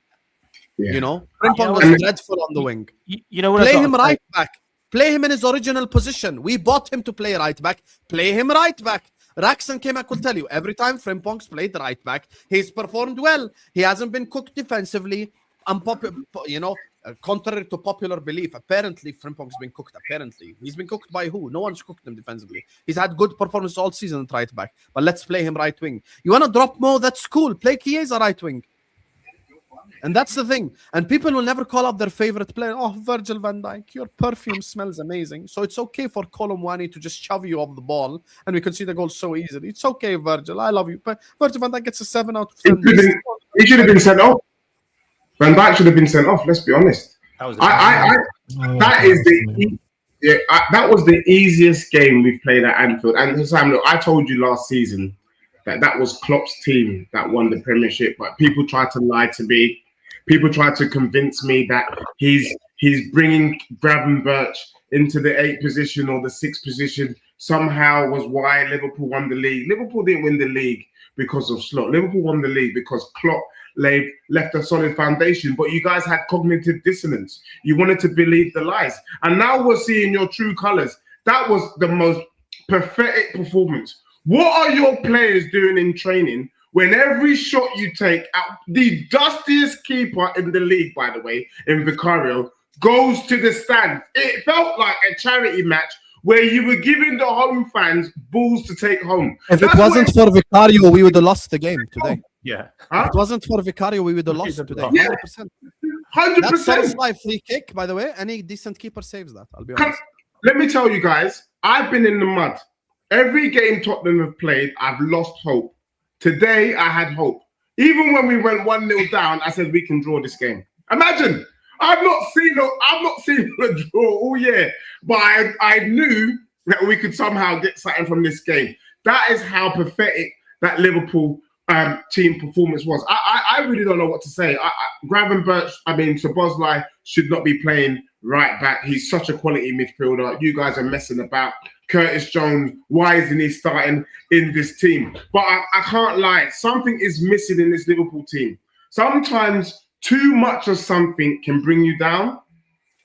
Speaker 5: Yeah. You know? Frimpong was dreadful on the wing.
Speaker 2: You know what?
Speaker 5: Play him right back. Play him in his original position. We bought him to play right back. Play him right back. Rax and Kmack will tell you, every time Frimpong's played right back, he's performed well. He hasn't been cooked defensively. You know, contrary to popular belief, apparently Frimpong's been cooked. Apparently. He's been cooked by who? No one's cooked him defensively. He's had good performance all season at right back. But let's play him right wing. You want to drop Mo? That's cool. Play Chiesa right wing. And that's the thing. And people will never call up their favorite player. Oh, Virgil van Dijk, your perfume smells amazing. So it's okay for Kolomwani to just shove you off the ball and we can see the goal so easily. It's okay, Virgil. I love you. But Virgil van Dijk gets a 7 out of 10.
Speaker 4: He should have been sent off. Van Dijk should have been sent off, let's be honest. That was the easiest game we've played at Anfield. And Husam, look, I told you last season that was Klopp's team that won the Premiership, but people tried to lie to me. People tried to convince me that he's bringing Gravenberch into the 8th position or the 6th position somehow was why Liverpool won the league. Liverpool didn't win the league because of Slot. Liverpool won the league because Klopp left a solid foundation, but you guys had cognitive dissonance. You wanted to believe the lies. And now we're seeing your true colors. That was the most pathetic performance. What are your players doing in training when every shot you take at the dustiest keeper in the league, by the way, in Vicario, goes to the stand? It felt like a charity match where you were giving the home fans balls to take home.
Speaker 5: If it wasn't for Vicario, we would have lost the game today.
Speaker 2: Yeah.
Speaker 5: If it wasn't for Vicario, we would have lost today. 100%.
Speaker 4: Yeah. 100%.
Speaker 5: That's Szoboszlai free kick, by the way. Any decent keeper saves that, I'll be honest.
Speaker 4: Let me tell you guys, I've been in the mud. Every game Tottenham have played, I've lost hope. Today, I had hope. Even when we went 1-0 down, I said we can draw this game. Imagine, I've not seen a draw all year, but I knew that we could somehow get something from this game. That is how pathetic that Liverpool team performance was. I really don't know what to say. Gravenberch, Szoboszlai should not be playing right back. He's such a quality midfielder. You guys are messing about. Curtis Jones, why isn't he starting in this team? But I can't lie. Something is missing in this Liverpool team. Sometimes too much of something can bring you down,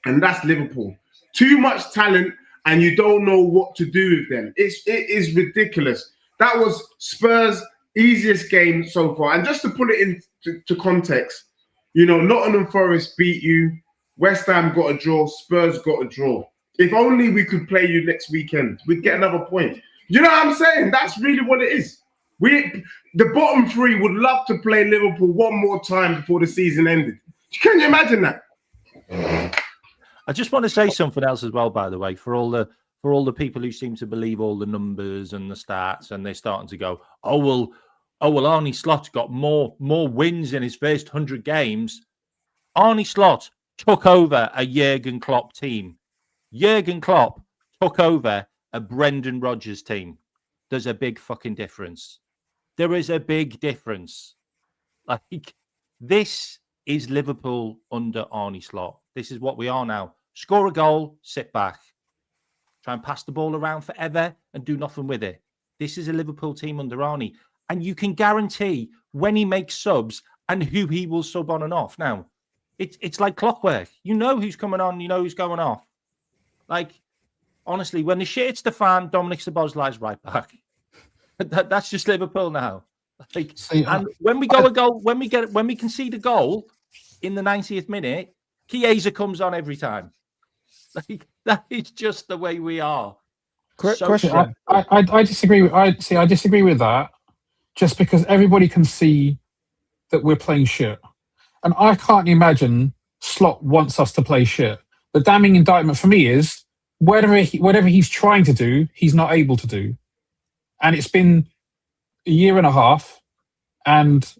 Speaker 4: and that's Liverpool. Too much talent, and you don't know what to do with them. It is ridiculous. That was Spurs' easiest game so far. And just to put it into context, you know, Nottingham Forest beat you, West Ham got a draw, Spurs got a draw. If only we could play you next weekend, we'd get another point. You know what I'm saying? That's really what it is. The bottom three would love to play Liverpool one more time before the season ended. Can you imagine that?
Speaker 2: I just want to say something else as well, by the way, for all the people who seem to believe all the numbers and the stats, and they're starting to go, oh well, Arne Slot's got more wins in his first 100 games. Arne Slot took over a Jurgen Klopp team. Jurgen Klopp took over a Brendan Rodgers team. There's a big fucking difference. There is a big difference. Like, this is Liverpool under Arne Slot. This is what we are now. Score a goal, sit back. Try and pass the ball around forever and do nothing with it. This is a Liverpool team under Arne. And you can guarantee when he makes subs and who he will sub on and off. Now, it's like clockwork. You know who's coming on, you know who's going off. Like, honestly, when the shit hits the fan, Dominic Szoboszlai's right back. That's just Liverpool now. Like, and when we go a goal, when we concede a goal in the 90th minute, Chiesa comes on every time. Like, that is just the way we are.
Speaker 3: Question. I disagree. I disagree with that. Just because everybody can see that we're playing shit, and I can't imagine Slot wants us to play shit. The damning indictment for me is whatever he's trying to do, he's not able to do. And it's been a year and a half, and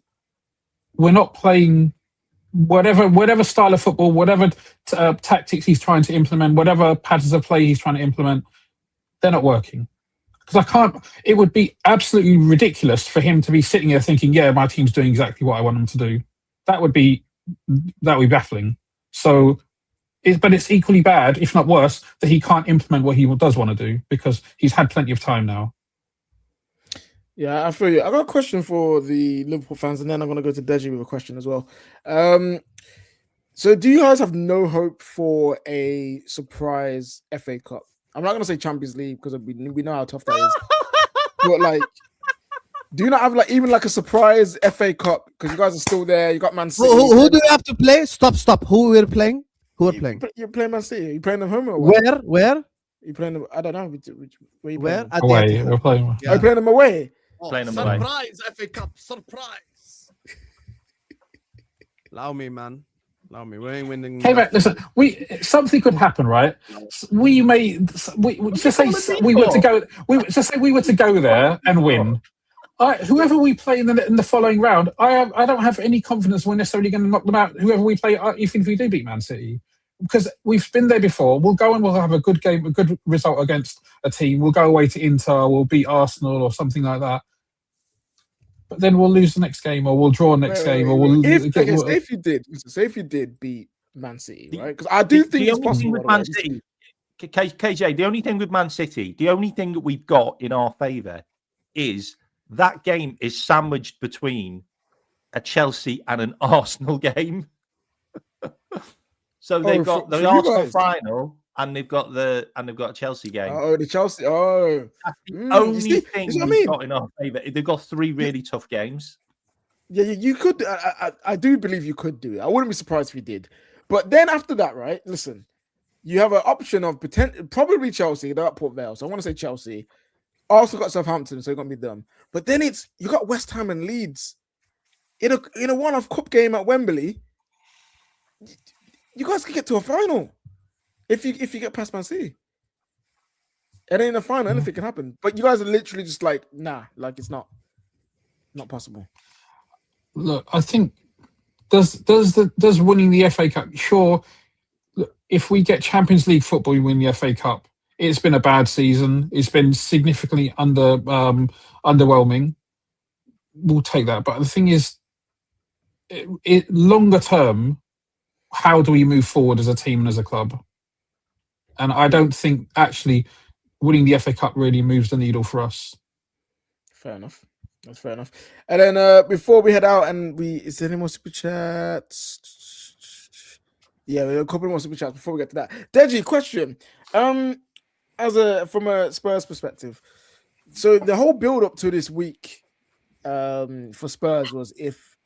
Speaker 3: we're not playing whatever style of football, whatever tactics he's trying to implement, whatever patterns of play he's trying to implement, they're not working. Because I can't. It would be absolutely ridiculous for him to be sitting there thinking, "Yeah, my team's doing exactly what I want them to do." That would be baffling. So, but it's equally bad, if not worse, that he can't implement what he does want to do because he's had plenty of time now.
Speaker 1: Yeah, I feel you. I got a question for the Liverpool fans, and then I'm going to go to Deji with a question as well. So, do you guys have no hope for a surprise FA Cup? I'm not going to say Champions League because we know how tough that is. But like, do you not have even a surprise FA Cup? Because you guys are still there. You got Man City.
Speaker 5: Who do you have to play? Stop. Who we're playing? Who are playing?
Speaker 1: You're playing Man City. You playing them home or what?
Speaker 5: Where?
Speaker 1: You playing them? I don't know. Where you
Speaker 5: Where?
Speaker 1: playing them?
Speaker 5: At the
Speaker 3: Away,
Speaker 5: Etihad.
Speaker 3: we're playing.
Speaker 1: Are you playing them away?
Speaker 2: Playing them away.
Speaker 5: Surprise FA Cup. Surprise. Allow me, man. Allow me. We ain't winning.
Speaker 3: Hey, man, listen. Something could happen, right? We just say we were to go there and win. Whoever we play in the following round, I don't have any confidence we're necessarily going to knock them out. Whoever we play, even if we do beat Man City, because we've been there before. We'll go and we'll have a good game, a good result against a team. We'll go away to Inter, we'll beat Arsenal or something like that. But then we'll lose the next game, or we'll draw next game, or we'll.
Speaker 1: Say if you did beat Man City, right? Because I do think it's possible
Speaker 2: with Man City. KJ, the only thing with Man City, the only thing that we've got in our favour is that game is sandwiched between a Chelsea and an Arsenal game. So they've got the Arsenal final, and they've got a Chelsea game.
Speaker 1: Oh, the Chelsea. Oh,
Speaker 2: that's the only thing we've got in our favour. They've got 3 really tough games.
Speaker 1: Yeah, you could. I do believe you could do it. I wouldn't be surprised if you did. But then after that, right? Listen, you have an option of probably Chelsea. They're at Port Vale, so I want to say Chelsea. Also got Southampton, so it's gonna be them. But then you got West Ham and Leeds in a one-off cup game at Wembley. You guys can get to a final if you get past Man City. And then in the final, anything can happen. But you guys are literally just nah, it's not possible.
Speaker 3: Look, I think does winning the FA Cup? Sure, look, if we get Champions League football, we win the FA Cup. It's been a bad season. It's been significantly underwhelming. We'll take that. But the thing is, longer term, how do we move forward as a team and as a club? And I don't think actually winning the FA Cup really moves the needle for us.
Speaker 1: Fair enough. That's fair enough. And then before we head out, is there any more super chats? Yeah, we have a couple more super chats before we get to that. Deji, question. From a Spurs perspective, so the whole build up to this week for Spurs was if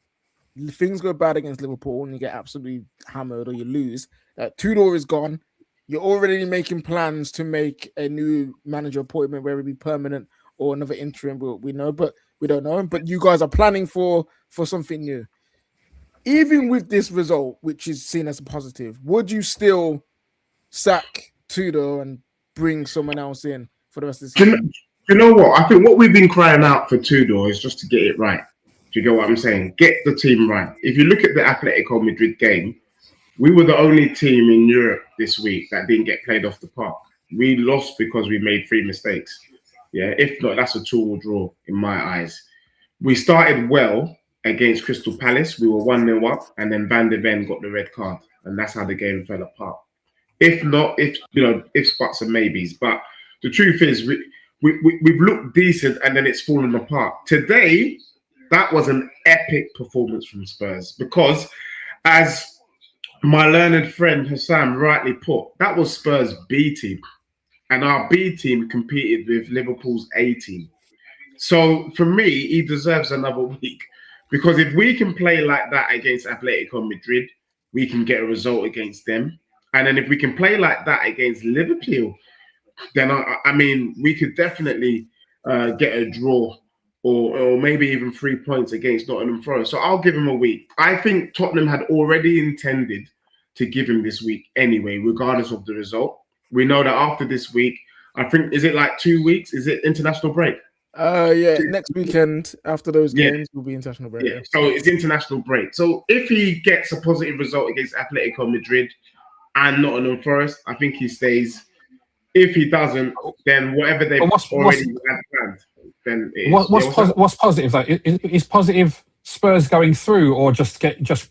Speaker 1: things go bad against Liverpool and you get absolutely hammered or you lose, Tudor is gone. You're already making plans to make a new manager appointment, whether it be permanent or another interim. We know, but we don't know. But you guys are planning for something new. Even with this result, which is seen as a positive, would you still sack Tudor and bring someone else in for the rest of the season?
Speaker 4: You know what? I think what we've been crying out for Tudor is just to get it right. Do you get what I'm saying? Get the team right. If you look at the Atletico Madrid game, we were the only team in Europe this week that didn't get played off the park. We lost because we made 3 mistakes. Yeah, if not, that's a 2-2 draw in my eyes. We started well against Crystal Palace. We were 1-0 up, and then Van de Ven got the red card, and that's how the game fell apart. If not, if buts and maybes. But the truth is, we've looked decent, and then it's fallen apart. Today, that was an epic performance from Spurs because, as my learned friend Husam rightly put, that was Spurs' B team. And our B team competed with Liverpool's A team. So for me, he deserves another week. Because if we can play like that against Atletico Madrid, we can get a result against them. And then if we can play like that against Liverpool, then I mean, we could definitely get a draw or maybe even 3 points against Nottingham Forest. So I'll give him a week. I think Tottenham had already intended to give him this week anyway, regardless of the result. We know that after this week, I think, is it like 2 weeks? Is it international break?
Speaker 1: Yeah, next weekend after those
Speaker 4: Yeah.
Speaker 1: games will be international break.
Speaker 4: Yeah. So it's international break. So if he gets a positive result against Atletico Madrid and Nottingham Forest, I think he stays. If he doesn't, then whatever they've already had planned, then it is.
Speaker 3: What's positive though? Is positive Spurs going through or just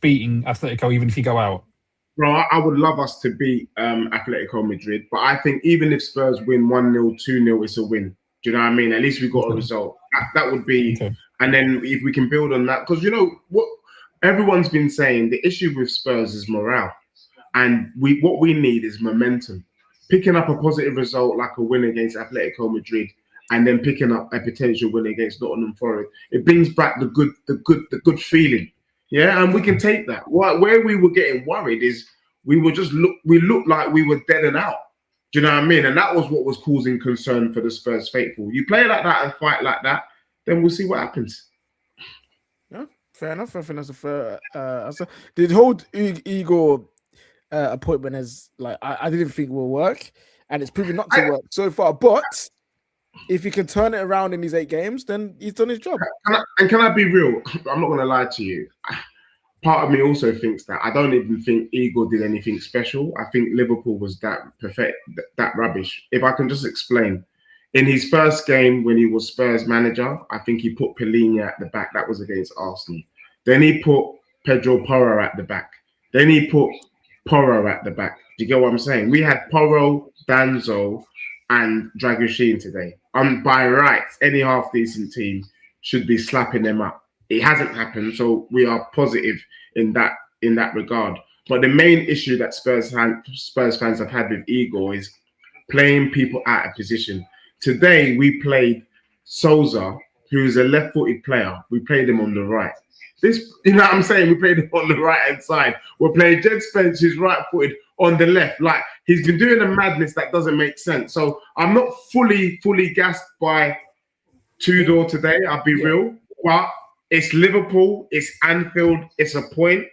Speaker 3: beating Atletico even if you go out?
Speaker 4: Bro, I would love us to beat Atletico Madrid, but I think even if Spurs win 1-0, 2-0, it's a win. Do you know what I mean? At least we got a result. That would be, and then if we can build on that, because you know what everyone's been saying, the issue with Spurs is morale, and what we need is momentum. Picking up a positive result like a win against Atletico Madrid, and then picking up a potential win against Nottingham Forest, it brings back the good feeling. Yeah, and we can take that. Where we were getting worried is we looked like we were dead and out. Do you know what I mean? And that was what was causing concern for the Spurs faithful. You play like that and fight like that, then we'll see what happens.
Speaker 1: Yeah, fair enough. I think that's a fair answer. The whole Igor appointment is like I didn't think will work, and it's proven not to work so far. But if he can turn it around in these 8 games, then he's done his job.
Speaker 4: Can I be real? I'm not going to lie to you. Part of me also thinks that I don't even think Igor did anything special. I think Liverpool was that rubbish. If I can just explain. In his first game when he was Spurs manager, I think he put Pellegrini at the back. That was against Arsenal. Then he put Pedro Porro at the back. Then he put Porro at the back. Do you get what I'm saying? We had Porro, Danzo, and Dragoshin today. By rights, any half-decent team should be slapping them up. It hasn't happened, so we are positive in that regard. But the main issue that Spurs fans have had with Igor is playing people out of position. Today, we played Souza, who's a left-footed player. We played him on the right. You know what I'm saying? We played him on the right-hand side. We're playing Jed Spence, who's right-footed, on the left. Like, he's been doing a madness that doesn't make sense. So I'm not fully gassed by Tudor today, I'll be real. But it's Liverpool, it's Anfield, it's a point.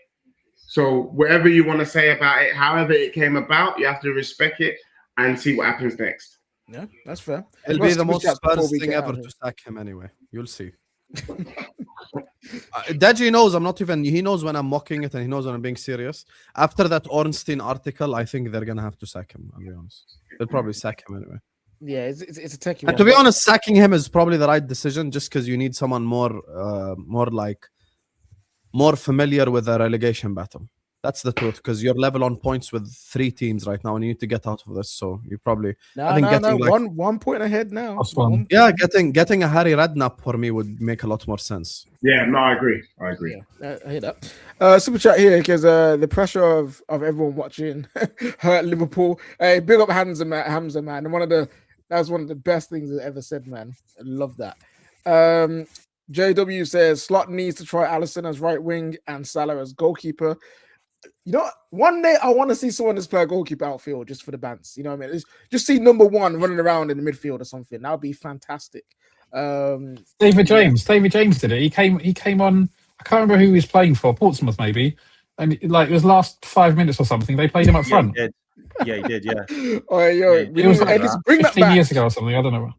Speaker 4: So whatever you want to say about it, however it came about, you have to respect it and see what happens next.
Speaker 1: Yeah, that's fair.
Speaker 5: It'll be the most Spurs thing ever to sack him anyway. You'll see. Deji knows he knows when I'm mocking it and he knows when I'm being serious. After that Ornstein article, I think they're gonna have to sack him, I'll be honest. They'll probably sack him anyway.
Speaker 1: Yeah, it's a techie
Speaker 5: And to be honest, sacking him is probably the right decision just because you need someone more familiar with the relegation battle. That's the truth, because you're level on points with 3 teams right now and you need to get out of this. So you probably
Speaker 1: one point ahead now.
Speaker 5: Yeah, getting a Harry Redknapp for me would make a lot more sense.
Speaker 4: Yeah, no, I agree.
Speaker 1: Yeah, I hear that. Super chat here because the pressure of everyone watching hurt Liverpool. Hey, big up Hamza, man. And that was one of the best things I ever said, man. I love that. JW says Slot needs to try Alisson as right wing and Salah as goalkeeper. You know, one day I want to see someone just play a goalkeeper outfield just for the bants. You know what I mean? Just see number 1 running around in the midfield or something. That would be fantastic.
Speaker 3: David James did it. He came on. I can't remember who he was playing for. Portsmouth maybe. And it was last 5 minutes or something. They played him up front.
Speaker 2: Yeah, he did. Yeah.
Speaker 1: Oh, yo,
Speaker 3: it was like
Speaker 1: bring
Speaker 3: 15
Speaker 1: that back.
Speaker 3: years ago or something. I don't know.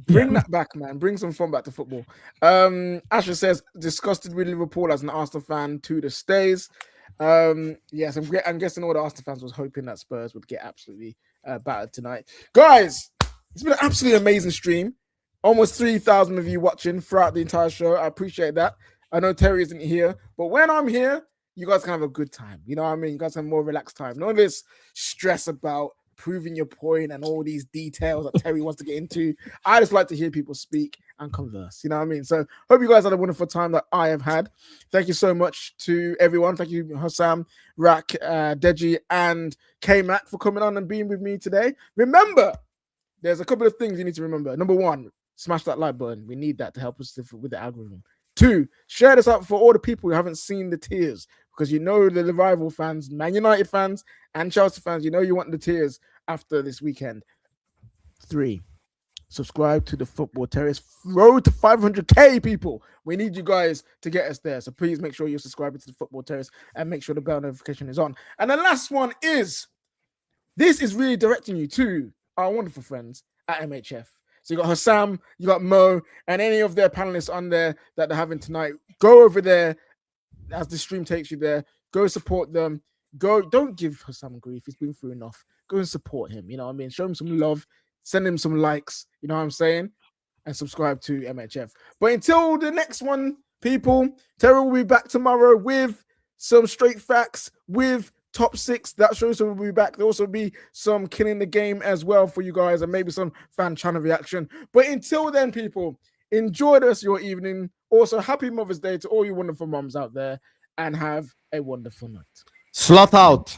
Speaker 1: Bring that back, man. Bring some fun back to football. Asher says disgusted with Liverpool as an Arsenal fan. Tudor stays. Yes, I'm guessing all the Arsenal fans was hoping that Spurs would get absolutely battered tonight. Guys, it's been an absolutely amazing stream. Almost 3,000 of you watching throughout the entire show. I appreciate that. I know Terry isn't here, but when I'm here, you guys can have a good time. You know what I mean? You guys have more relaxed time. None of this stress about proving your point and all these details that Terry wants to get into. I just like to hear people speak and converse. You know what I mean? So hope you guys had a wonderful time that I have had. Thank you so much to everyone. Thank you, Husam, Rak, Deji, and Kmack for coming on and being with me today. Remember, there's a couple of things you need to remember. Number 1, smash that like button. We need that to help us with the algorithm. 2, share this out for all the people who haven't seen the tears, because you know the rival fans, Man United fans and Chelsea fans, you know you want the tears after this weekend. 3, subscribe to the Football Terrace. Road to 500k people. We need you guys to get us there. So please make sure you're subscribing to the Football Terrace and make sure the bell notification is on. And the last one is this is really directing you to our wonderful friends at MHF. So you got Husam, you got Mo, and any of their panelists on there that they're having tonight. Go over there as the stream takes you there. Go support them. Don't give Husam grief. He's been through enough. Go and support him. You know what I mean? Show him some love. Send him some likes. You know what I'm saying? And subscribe to MHF. But until the next one, people, Terry will be back tomorrow with some straight facts, with top 6. That shows will be back. There'll also be some killing the game as well for you guys, and maybe some fan channel reaction. But until then, people, enjoy the rest of your evening. Also, happy Mother's Day to all you wonderful moms out there, and have a wonderful night.
Speaker 5: Slot out.